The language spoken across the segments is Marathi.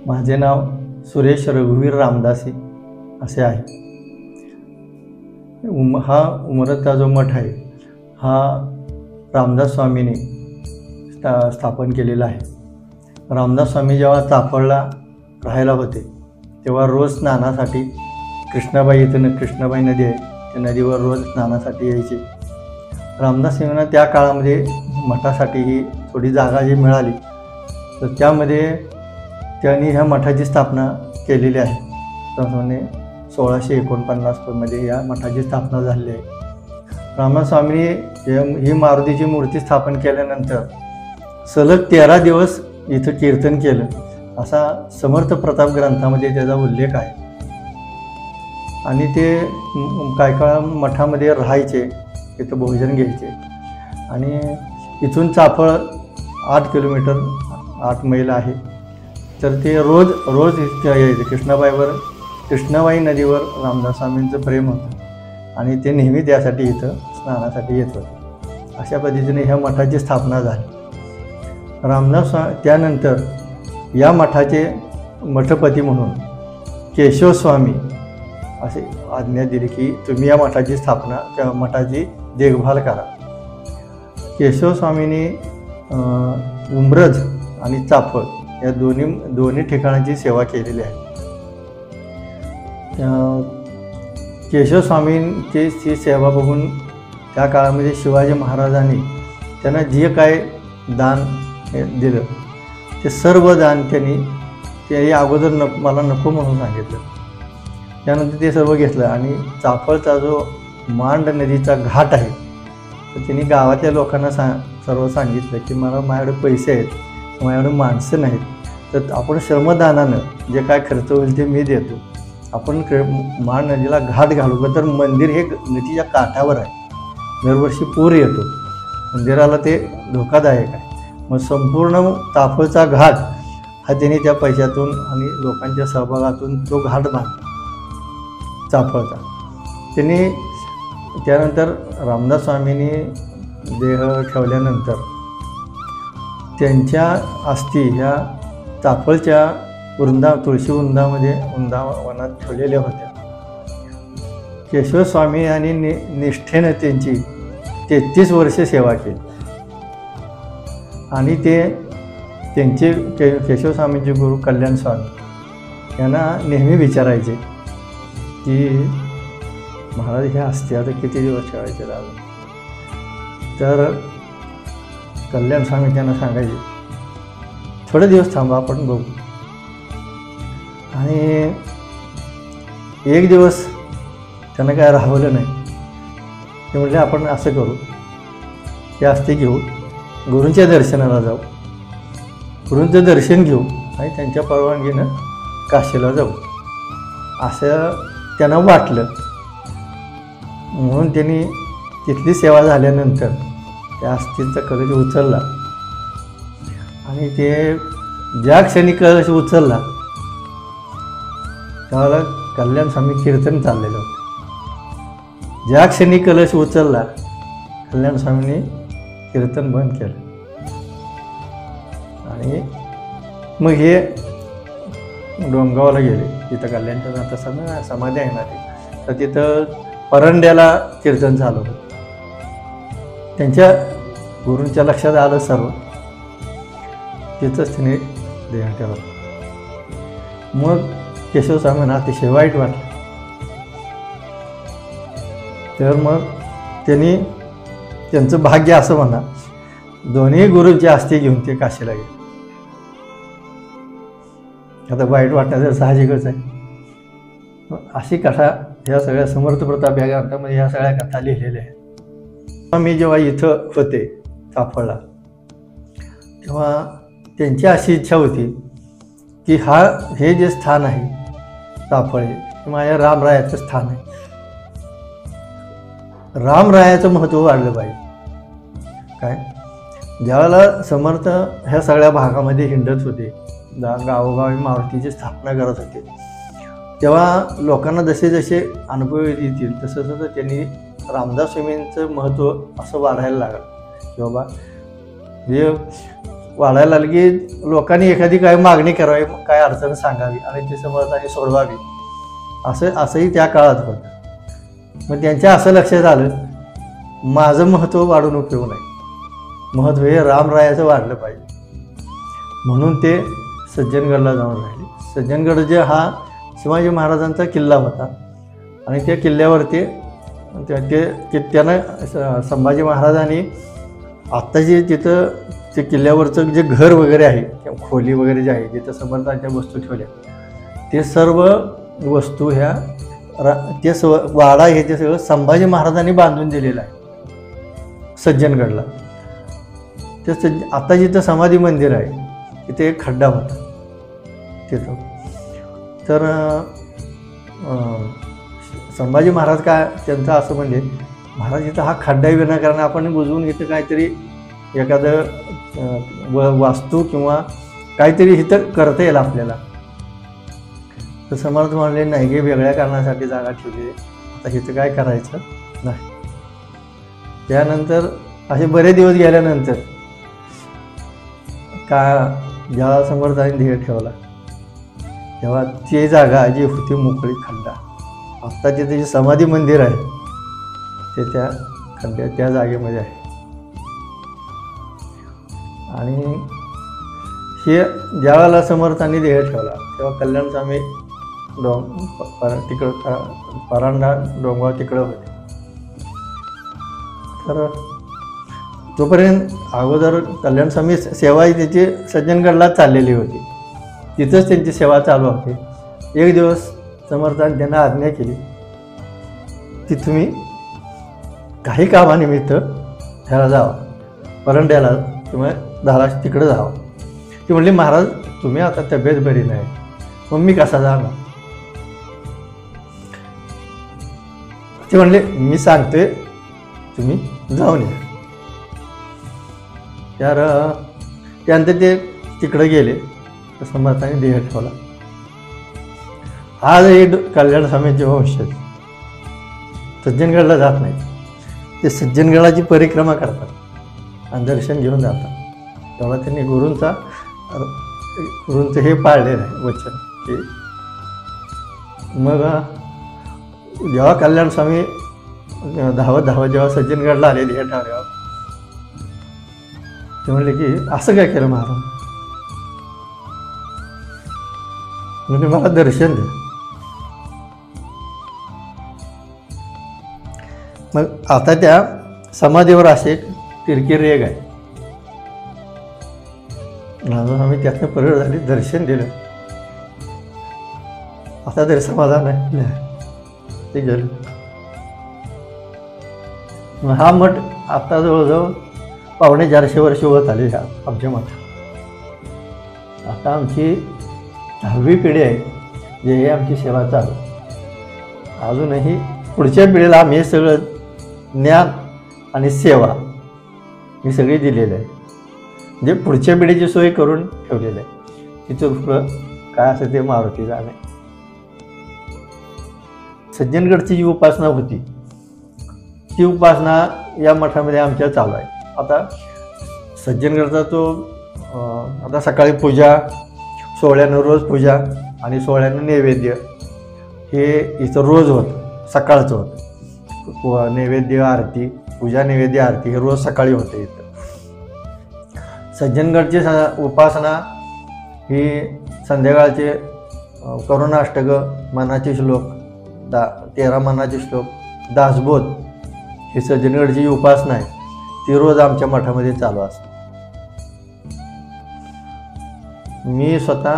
माझे नाव सुरेश रघुवीर रामदासी असे आहे। हा उमरतचा जो मठ आहे हा रामदास स्वामींनी स्थापन केलेला आहे। रामदास स्वामी जेव्हा चाफळला राहायला होते तेव्हा रोज स्नानासाठी कृष्णाबाई इथून कृष्णाबाई नदी आहे त्या नदीवर रोज स्नानासाठी यायचे। रामदास स्वामींना त्या काळामध्ये मठासाठी ही थोडी जागा जी मिळाली तर त्यामध्ये त्यांनी ह्या मठाची स्थापना केलेली आहे। त्याप्रमाणे 1649 मध्ये या मठाची स्थापना झालेली आहे। रामदास स्वामींनी ही मारुतीची मूर्ती स्थापन केल्यानंतर सलग 13 दिवस इथं कीर्तन केलं असा समर्थ प्रताप ग्रंथामध्ये त्याचा उल्लेख आहे। आणि ते काय काळ मठामध्ये राहायचे, तिथं भोजन घ्यायचे आणि इथून चाफळ 8 किलोमीटर 8 मैल आहे। तर ते रोज यायचे कृष्णाबाई नदीवर रामदास स्वामींचं प्रेम होतं आणि ते नेहमी त्यासाठी इथं स्नानासाठी येत होते। अशा पद्धतीने ह्या मठाची स्थापना झाली। रामदास त्यानंतर या मठाचे मठपती म्हणून केशव स्वामी असे आज्ञा दिली की तुम्ही या मठाची स्थापना त्या मठाची देखभाल करा। केशव स्वामींनी उमरज आणि चाफळ या दोन्ही ठिकाणाची सेवा केलेली आहे। केशव स्वामींची ही सेवा बघून त्या काळामध्ये शिवाजी महाराजांनी त्यांना जे काय दान दिलं ते सर्व दान त्यांनी अगोदर मला नको म्हणून सांगितलं। त्यानंतर ते सर्व घेतलं आणि चाफळचा जो मांड नदीचा घाट आहे तर त्यांनी गावातल्या लोकांना सर्व सांगितलं की मला माझ्याकडे पैसे आहेत, माझ्याकडे माणसं नाहीत, तर आपण श्रमदानानं जे काय खर्च होईल ते मी देतो, आपण मांड नदीला घाट घालू का। तर मंदिर हे नदीच्या काठावर आहे, दरवर्षी पूर येतो, मंदिराला ते धोकादायक आहे। मग संपूर्ण चाफळचा घाट हा त्यांनी त्या पैशातून आणि लोकांच्या सहभागातून तो घाट बांधला चाफळचा। त्यांनी त्यानंतर रामदास स्वामींनी देह ठेवल्यानंतर त्यांच्या अस्थी ह्या चाफळच्या तुळशी वृंदावनात ठेवलेल्या होत्या। केशव स्वामी यांनी निष्ठेनं त्यांची 33 वर्षे सेवा केली आणि त्यांचे केशव स्वामींचे गुरु कल्याण स्वामी यांना नेहमी विचारायचे की महाराज ह्या अस्थी आता किती दिवस ठेवायचे लागले। तर कल्याण स्वामी त्यांना सांगायचे थोडे दिवस थांबा आपण बघू। आणि एक दिवस त्यांना काय राहवलं नाही, ते म्हटले आपण असं करू की अस्थी घेऊ, गुरूंच्या दर्शनाला जाऊ, गुरूंचं दर्शन घेऊ आणि त्यांच्या परवानगीनं काशीला जाऊ असं त्यांना वाटलं। म्हणून त्यांनी तिथली सेवा झाल्यानंतर त्या अस्थींचा कलश उचलला आणि ते ज्या क्षणी कलश उचलला त्यावेळेला कल्याण स्वामी कीर्तन चाललेलं होतं। ज्या क्षणी कलश उचलला कल्याण स्वामींनी कीर्तन बंद केलं आणि मग हे डोंगावला गेले, तिथं कल्याणच्या तसं समाधी आहे ना ती, तर तिथं परंड्याला कीर्तन चालू होतं। त्यांच्या गुरूंच्या लक्षात आलं सर्व, तिथंच तिने देह ठेवला। मग केशव स्वामींना अतिशय वाईट वाटलं, तर मग त्यांचं भाग्य असं म्हणा दोन्ही गुरूंची अस्थी घेऊन ते काशीला गेले। आता वाईट वाटणं तर साहजिकच आहे। अशी कथा ह्या सगळ्या समर्थ प्रताप या ग्रंथामध्ये ह्या सगळ्या कथा लिहिलेल्या आहेत। मी जेव्हा इथं होते चाफळला तेव्हा त्यांची अशी इच्छा होती की हे जे स्थान आहे चाफळ हे माझ्या रामरायाचं स्थान आहे, रामरायाचं महत्त्व वाढलं पाहिजे। काय ज्यावेळेला समर्थ ह्या सगळ्या भागामध्ये हिंडत होते, गावोगावी मारुतीची स्थापना करत होते, तेव्हा लोकांना जसे जसे अनुभव येतील तसं तसं त्यांनी रामदास स्वामींचं महत्त्व असं वाढायला लागलं की बाबा हे वाढायला लागली की लोकांनी एखादी काय मागणी करावी, काय अडचण सांगावी आणि ती समर्थांनी सोडवावी, असंही त्या काळात होतं. मग त्यांच्या असं लक्षात आलं, माझं महत्त्व वाढून उपयोग नाही, महत्त्व हे रामरायाचं वाढलं पाहिजे. म्हणून ते सज्जनगडला जाऊन राहिले. सज्जनगड जे हा शिवाजी महाराजांचा किल्ला होता आणि त्या किल्ल्यावरती त्यानं संभाजी महाराजांनी आत्ता जे तिथं ते किल्ल्यावरचं जे घर वगैरे आहे किंवा खोली वगैरे जे आहे जिथं समर्थांच्या वस्तू ठेवल्या, ते सर्व वस्तू ह्या ते वाडा हे ते सगळं संभाजी महाराजांनी बांधून दिलेलं आहे सज्जनगडला. ते आता जिथं समाधी मंदिर आहे तिथे एक खड्डा होता तिथं. तर संभाजी महाराज काय त्यांचं असं म्हणजे, महाराज इथं हा खड्डा विनाकारण आपण बुजवून इथं काहीतरी एखादं वास्तू किंवा काहीतरी इथं करता येईल आपल्याला. तर समर्थ म्हणले नाही, की वेगळ्या कारणासाठी जागा ठेवली, आता इथं काय करायचं नाही. त्यानंतर असे बरेच दिवस गेल्यानंतर जेव्हा समर्थांनी ध्येय ठेवला तेव्हा ती जागा जी होती मोकळी खड्डा, आत्ता तिथे जे समाधी मंदिर आहे ते त्या जागेमध्ये आहे. आणि हे ज्यावेळेला समर्थांनी ध्येय ठेवला तेव्हा कल्याण स्वामी तिकडं परांडा डोंगरावर तिकडं होते. तर तोपर्यंत अगोदर कल्याण स्वामी सेवा ही त्याची सज्जनगडला चाललेली होती, तिथंच त्यांची सेवा चालू होती. एक दिवस समर्थांनी त्यांना आज्ञा केली की तुम्ही काही कामानिमित्त ह्याला जावा, परंड्याला किंवा धाराशिव तिकडं जावं. ती म्हणली, महाराज तुम्ही आता तब्येत बरी नाही, मग मी कसा जाणार. ते म्हणले मी सांगतोय तुम्ही जाऊन या. त्यानंतर ते तिकडे गेले. तर समर्थांनी ध्येय ठेवला. आज हे कल्याण स्वामींचे वंशज सज्जनगडला जात नाही, ते सज्जनगडाची परिक्रमा करतात आणि दर्शन घेऊन जातात. तेव्हा त्यांनी गुरूंचं हे पाळलेलं आहे वचन की मग जेव्हा कल्याण स्वामी धावत जेव्हा सज्जनगडला आले ध्येय ठेवल्यावर ते म्हणले की असं काय केलं महाराज, म्हणजे मला दर्शन दे. मग आता त्या समाधीवर असे एक तिरकी रेग आहे. आम्ही त्यातनं परत झाली, दर्शन दिलं, आता तरी समाधान आहे ते गेलं. मग हा मठ आता जवळजवळ 450 वर्ष होत आले ह्या आमच्या मठात. आता आमची 10वी पिढी आहे जे हे आमची सेवा चालू. अजूनही पुढच्या पिढीला आम्ही हे सगळं ज्ञान आणि सेवा ही सगळी दिलेली आहे, म्हणजे पुढच्या पिढीची सोय करून ठेवलेली आहे. तिथं पुढं काय असं ते मारुती जाणे. सज्जनगडची जी उपासना होती ती उपासना या मठामध्ये आमच्या चालू आहे. आता सज्जनगडचा तो आता सकाळी पूजा, सोहळ्यानं रोज पूजा आणि सोहळ्यानं नैवेद्य हे इथं रोज होतं, सकाळचं होतं. नैवेद्य आरती, पूजा नैवेद्य आरती हे रोज सकाळी होते इथं. सज्जनगडची उपासना ही संध्याकाळचे करुणाष्टकं, मनाचे श्लोक, 13 मनाचे श्लोक, दासबोध ही सज्जनगडची उपासना आहे ती रोज आमच्या मठामध्ये चालू असते. मी स्वतः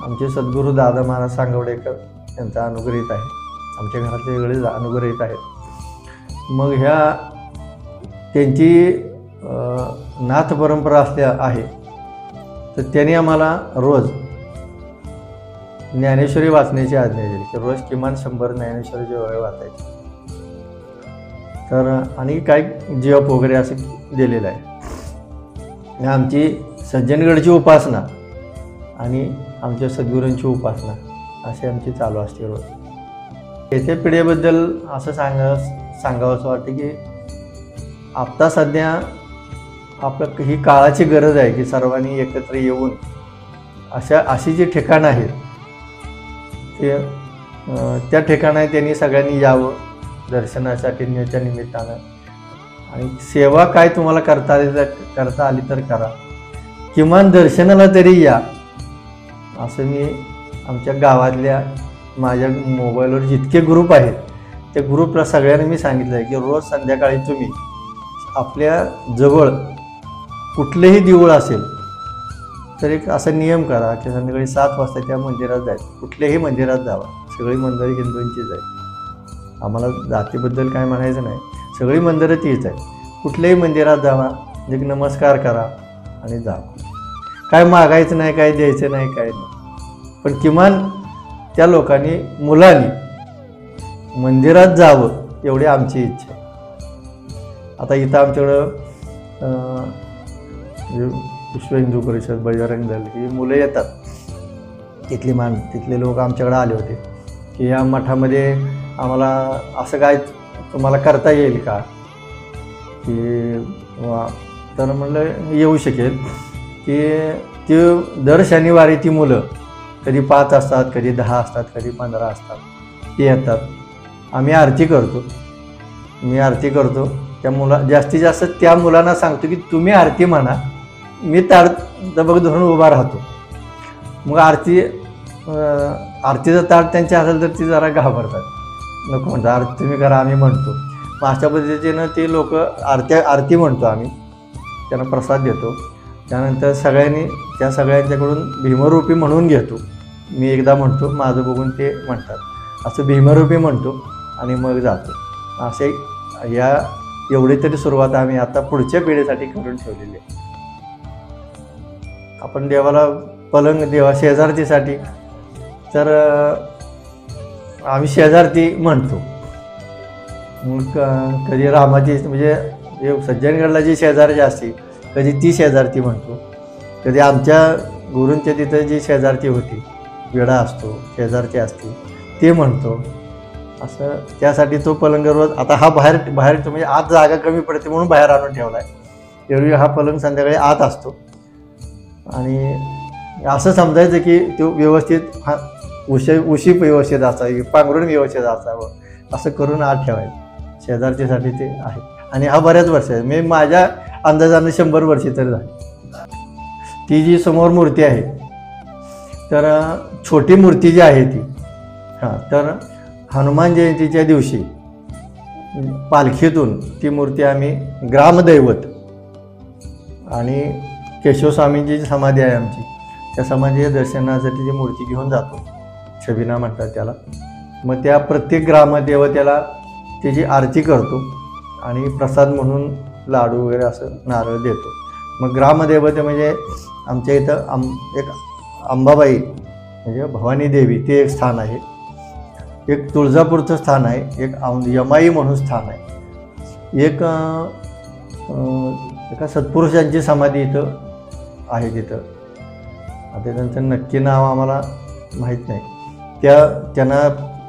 आमचे सद्गुरू दादा महाराज सांगवडेकर यांचा अनुग्रहित आहे, आमच्या घरातले वेगळे अनुग्रहित आहेत. मग ह्या त्यांची नाथ परंपरा आहे, तर त्यांनी आम्हाला रोज ज्ञानेश्वरी वाचण्याची आज्ञा दिली की रोज किमान 100 ज्ञानेश्वरीची वेळ वाचायची. तर आणि काय जप वगैरे असं दिलेलं आहे. आमची सज्जनगडची उपासना आणि आमच्या सद्गुरूंची उपासना अशी आमची चालू असते रोज. येत्या पिढीबद्दल असं सांगावंसं वाटतं की आत्ता सध्या आपलं ही काळाची गरज आहे की सर्वांनी एकत्र येऊन अशी जी ठिकाणं आहेत ते त्या ठिकाणी त्यांनी सगळ्यांनी यावं दर्शनासाठी न्याच्या निमित्तानं. आणि सेवा काय तुम्हाला करता आली तर करा, किमान दर्शनाला तरी या. असं मी आमच्या गावातल्या माझ्या मोबाईलवर जितके ग्रुप आहेत त्या ग्रुपला सगळ्यांनी मी सांगितलं आहे की रोज संध्याकाळी तुम्ही आपल्या जवळ कुठलेही देऊळ असेल तर एक असा नियम करा की संध्याकाळी 7 वाजता त्या मंदिरात जायचं. कुठल्याही मंदिरात जावा, सगळी मंदिरं हिंदूंचीच आहेत, आम्हाला जातीबद्दल काय म्हणायचं नाही, सगळी मंदिरं तीच आहेत. कुठल्याही मंदिरात जावा, एक नमस्कार करा आणि जावा. काय मागायचं नाही, काय द्यायचं नाही, काय नाही, पण किमान त्या लोकांनी मुलांनी मंदिरात जावं एवढी आमची इच्छा आहे. आता इथं आमच्याकडं विश्व हिंदू परिषद, बजरंग दल ही मुलं येतात, तिथले लोक आमच्याकडे आले होते की या मठामध्ये आम्हाला असं काय तुम्हाला करता येईल का, की तर म्हणलं येऊ शकेल. की ती दर शनिवारी ती मुलं कधी 5 असतात, कधी 10 असतात, कधी 15 असतात, ती येतात. आम्ही आरती करतो, मी आरती करतो. त्या जास्तीत जास्त त्या मुलांना सांगतो की तुम्ही आरती म्हणा, मी दबक धरून उभा राहतो. मग आरतीचं ताट त्यांच्या असेल तर ती जरा घाबरतात, नको म्हणतात, आरती तुम्ही करा आम्ही म्हणतो. मग अशा पद्धतीनं ते लोक आरती म्हणतो, आम्ही त्यांना प्रसाद देतो. त्यानंतर त्या सगळ्यांच्याकडून भीमरूपी म्हणून घेतो. मी एकदा म्हणतो, माझं बघून ते म्हणतात, असं भीमरूपी म्हणतो आणि मग जातो. असे एवढी तरी सुरुवात आम्ही आता पुढच्या पिढीसाठी करून ठेवलेली आहे. आपण देवाला पलंग शेजारतीसाठी तर आम्ही शेजारती म्हणतो. मग कधी रामाची म्हणजे सज्जनगडला जी शेजारची असते कधी ती शेजारती म्हणतो, कधी आमच्या गुरूंच्या तिथं जी शेजारती होती, विडा असतो, शेजारची असते, ते म्हणतो. असं त्यासाठी तो पलंग रोज, आता हा बाहेर म्हणजे आत जागा कमी पडते म्हणून बाहेर आणून ठेवला आहे. एरवी हा पलंग संध्याकाळी आत असतो. आणि असं समजायचं की तो व्यवस्थित उशी व्यवस्थित असावी, पांघरून व्यवस्थित असावं, असं करून आत ठेवायचं. शेजारतीसाठी ते आहे. आणि हा बऱ्याच वर्ष आहे, मी माझ्या अंदाजानं 100 वर्षी तरी झाली. ती जी समोर मूर्ती आहे तर छोटी मूर्ती जी आहे ती तर हनुमान जयंतीच्या दिवशी पालखीतून ती मूर्ती आम्ही ग्रामदैवत आणि केशवस्वामींची जी समाधी आहे आमची, त्या समाधीच्या दर्शनासाठी ती मूर्ती घेऊन जातो. छबिना म्हणतात त्याला. मग त्या प्रत्येक ग्रामदेवतेला त्याची आरती करतो आणि प्रसाद म्हणून लाडू वगैरे असं नारळ देतो. मग ग्रामदेवते म्हणजे आमच्या इथं एक अंबाबाई म्हणजे भवानी देवी ते एक स्थान आहे, एक तुळजापूरचं स्थान आहे, एक यमाई म्हणून स्थान आहे, एका सत्पुरुषांची समाधी इथं आहे तिथं. आता त्यांचं नक्की नाव आम्हाला माहीत नाही.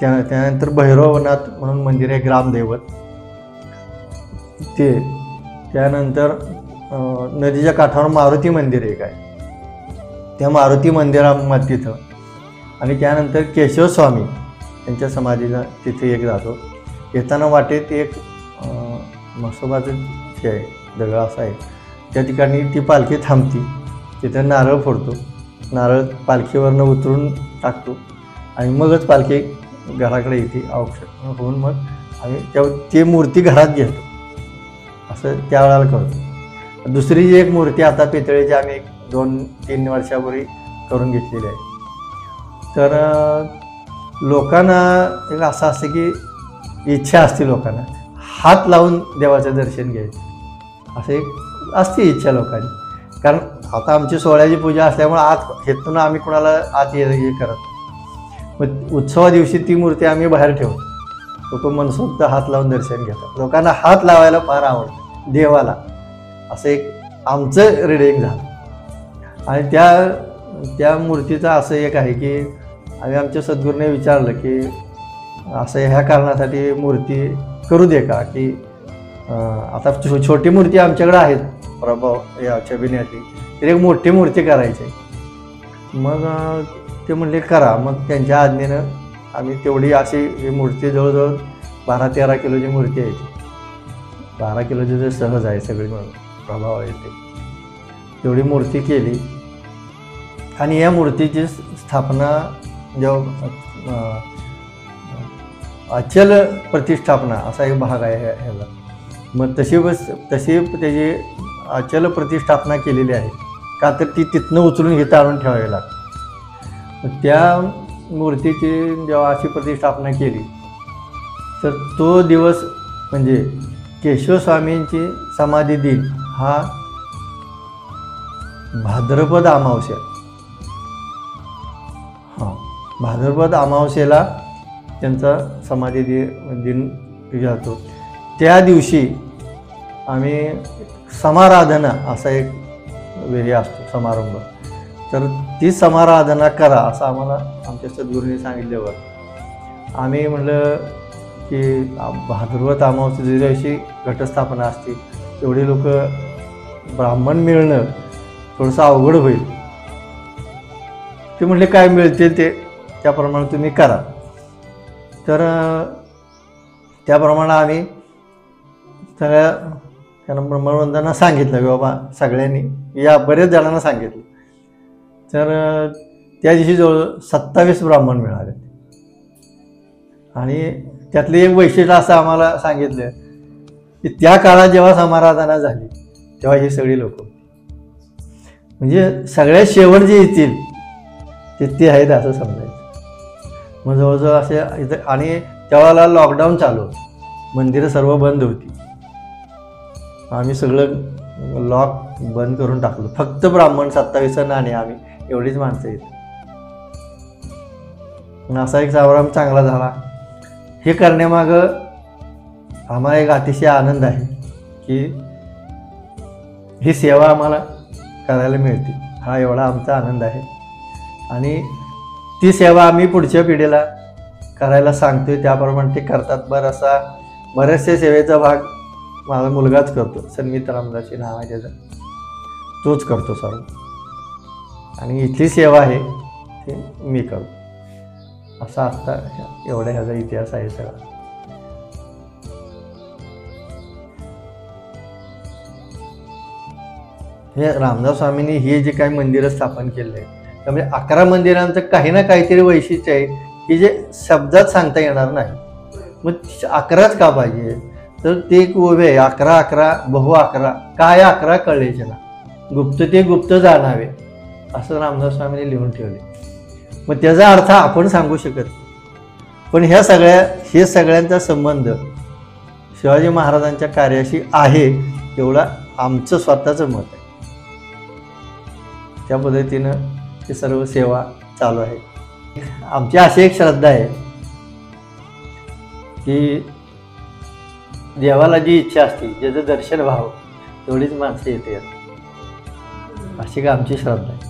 त्यानंतर भैरवनाथ म्हणून मंदिर आहे ग्रामदैवत ते. त्यानंतर नदीच्या काठावर मारुती मंदिर एक आहे, त्या मारुती मंदिरामध्ये तिथं. आणि त्यानंतर केशवस्वामी त्यांच्या समाधीला तिथे एक जातो. येताना वाटेत एक म्हसोबाचं हे आहे, दगड असा आहे, त्या ठिकाणी ती पालखी थांबती. तिथे नारळ फोडतो, नारळ पालखीवरनं उतरून टाकतो आणि मगच पालखी घराकडे येते. अवक्षण होऊन मग आम्ही ती मूर्ती घरात घेतो, असं त्यावेळेला करतो. दुसरी जी एक मूर्ती आता पितळेची आम्ही 2-3 वर्षापूर्वी करून घेतलेली आहे. तर लोकांना एक असं असतं की इच्छा असते लोकांना हात लावून देवाचं दर्शन घ्यायचं, असं एक असते इच्छा लोकांनी. कारण आता आमची सोहळ्याची पूजा असल्यामुळे आत हेतून आम्ही कोणाला आत हे करत. मग उत्सवा दिवशी ती मूर्ती आम्ही बाहेर ठेवतो, लोक मनसोक्त हात लावून दर्शन घेतात. लोकांना हात लावायला फार आवडतं देवाला, असं एक आमचं रिडिंग झालं. आणि त्या मूर्तीचं असं एक आहे की आम्ही आमच्या सद्गुरूने विचारलं की असं ह्या कारणासाठी मूर्ती करू दे का, की आता छोटी मूर्ती आमच्याकडे आहेत प्रभाव या छबिन्यातली, तर एक मोठी मूर्ती करायची आहे. मग ते म्हणले करा. मग त्यांच्या आज्ञेनं आम्ही तेवढी अशी ही मूर्ती जवळजवळ 12-13 किलोची मूर्ती आहे. 12 किलोची तर सहज आहे सगळी म्हणून प्रभाव आहे ते. तेवढी मूर्ती केली आणि या मूर्तीची स्थापना जेव्हा अचल प्रतिष्ठापना असा एक भाग आहे ह्याला, मग तशी त्याची अचल प्रतिष्ठापना केलेली आहे. का तर ती तिथनं उचलून इथं आणून ठेवावी लागते. मग त्या मूर्तीची जेव्हा अशी प्रतिष्ठापना केली तर तो दिवस म्हणजे केशवस्वामींची समाधी दिन हा भाद्रपद अमावस्या. भाद्रपद अमावस्येला त्यांचा समाधी दिन जातो. त्या दिवशी आम्ही समाराधना असा एक हे असतो समारंभ, तर ती समाराधना करा असं आम्हाला आमच्या सद्गुरूंनी सांगितल्यावर आम्ही म्हटलं की भाद्रपद अमावस्येच्या दिवशी घटस्थापना असते, एवढे लोक ब्राह्मण मिळणं थोडंसं अवघड होईल. ते म्हटले काय मिळतील ते त्याप्रमाणे तुम्ही करा. तर त्याप्रमाणे आम्ही सगळ्या त्यांना ब्रह्मवंतांना सांगितलं की बाबा सगळ्यांनी या, बरेच जणांना सांगितलं. तर त्या दिवशी जवळ 27 ब्राह्मण मिळाले आणि त्यातले एक वैशिष्ट्य असं आम्हाला सांगितलं की त्या काळात जेव्हा समाराधना झाली तेव्हा ही सगळी लोक म्हणजे सगळ्यात शेवट जे येतील ते आहेत असं समजायचं. मग जवळजवळ असे इथं, आणि तेव्हाला लॉकडाऊन चालू होतं, मंदिरं सर्व बंद होती. आम्ही सगळं लॉक बंद करून टाकलं. फक्त ब्राह्मण 27 आणि आम्ही एवढीच माणसं येत. असा एक समारंभ चांगला झाला. हे करण्यामागं आम्हाला एक अतिशय आनंद आहे की ही सेवा आम्हाला करायला मिळते, हा एवढा आमचा आनंद आहे. आणि ती सेवा आम्ही पुढच्या पिढीला करायला सांगतोय, त्याप्रमाणे ते करतात. बऱ्याचशा सेवेचा भाग माझा मुलगाच करतो, सन्मित रामदासी नाव आहे त्याचं, तोच करतो सर्व. आणि इथली सेवा आहे ते मी करतो. असा असता एवढा ह्याचा इतिहास आहे सगळा. हे रामदास स्वामींनी हे जे काही मंदिरं स्थापन केले आहे त्यामुळे 11 मंदिरांचं काही ना काहीतरी वैशिष्ट्य आहे की जे शब्दात सांगता येणार नाही. मग 11च का पाहिजे, तर ते एक उभे 11 बहु 11 काय 11 कळलेचे ना, गुप्त ते गुप्त जाणावे असं रामदास स्वामींनी लिहून ठेवले. मग त्याचा अर्थ आपण सांगू शकत, पण हे सगळ्यांचा संबंध शिवाजी महाराजांच्या कार्याशी आहे एवढा आमचं स्वतःचं मत आहे. त्या पद्धतीनं ही सर्व सेवा चालू आहे. आमची अशी एक श्रद्धा आहे की देवाला जी इच्छा असते, ज्याचं दर्शन व्हावं तेवढीच माणसं येते, अशी का आमची श्रद्धा आहे.